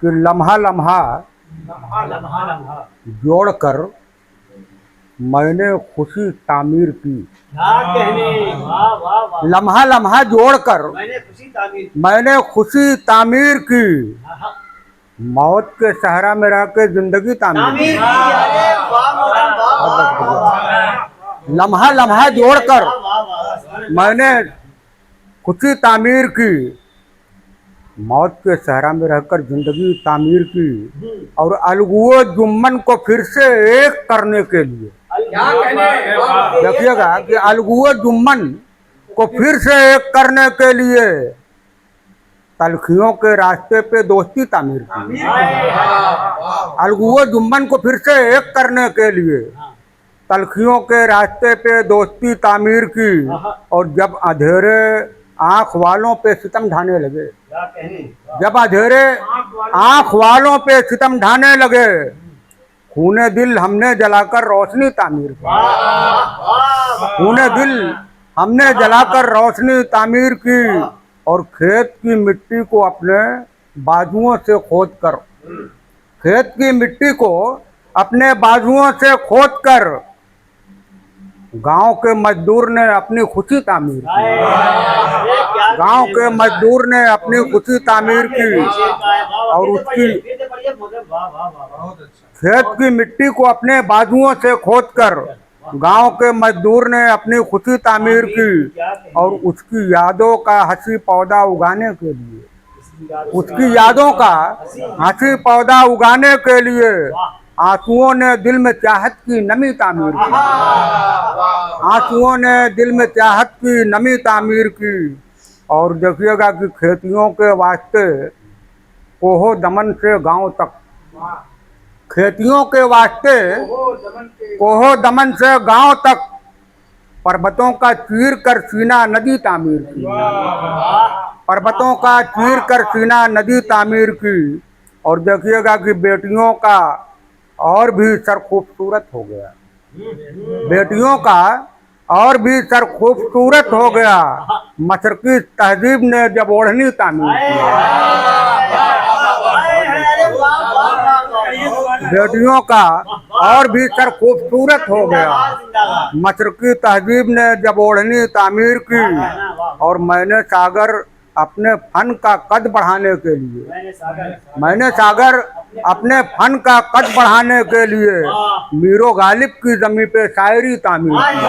कि लम्हा लम्हा जोड़कर मैंने खुशी तामीर की। लम्हा लम्हा जोड़कर मैंने खुशी तामीर की। मौत के सहरा में रह के जिंदगी तामीर की। लम्हा लम्हा जोड़कर मैंने खुशी तामीर की। मौत के सहरा में रहकर जिंदगी तामीर की। और अलगुओ जुम्मन को फिर से एक करने के लिए, देखिएगा कि अलगुओ जुम्मन को फिर से एक करने के लिए तलखियों के रास्ते पे दोस्ती तामीर की। अलगुओ जुम्मन को फिर से एक करने के लिए तलखियों के रास्ते पे दोस्ती तामीर की। और जब अंधेरे आँख वालों पे सितम ढाने लगे, जब अंधेरे आँख वालों पे सितम ढाने लगे, खूने दिल हमने जलाकर रोशनी तामीर की। खूने दिल हमने जलाकर रोशनी तामीर की। और खेत की मिट्टी को अपने बाजुओं से खोदकर, खेत की मिट्टी को अपने बाजुओं से खोदकर गांव के मजदूर ने अपनी खुशी तामीर की। गांव के मजदूर ने अपनी खुशी तामीर की। और उसकी खेत की मिट्टी को अपने बाजुओं से खोदकर गांव के मजदूर ने अपनी खुशी तामीर की। और उसकी यादों का हंसी पौधा उगाने के लिए, उसकी यादों का हंसी पौधा उगाने के लिए आंसुओं ने दिल में चाहत की नमी तामीर की। आंसुओं ने दिल में चाहत की नमी तामीर की। और देखिएगा कि खेतियों के वास्ते कोहो दमन से गांव तक, खेतियों के वास्ते कोहो दमन से गांव तक पर्वतों का चीर कर सीना नदी तामीर की। पर्वतों का चीर कर सीना नदी तामीर की। और देखिएगा कि बेटियों का और भी सर खूबसूरत हो गया, बेटियों का और भी सर खूबसूरत हो गया। मशरकी तहजीब ने जब ओढ़नी तामीर की, बेटियों का और भी सर खूबसूरत हो गया। मशरकी तहजीब ने जब ओढ़नी तामीर की। और मैंने सागर अपने फन का कद बढ़ाने के लिए, मैंने सागर अपने फन का कद बढ़ाने के लिए मीरो गालिब की जमी पे शायरी तामीर की।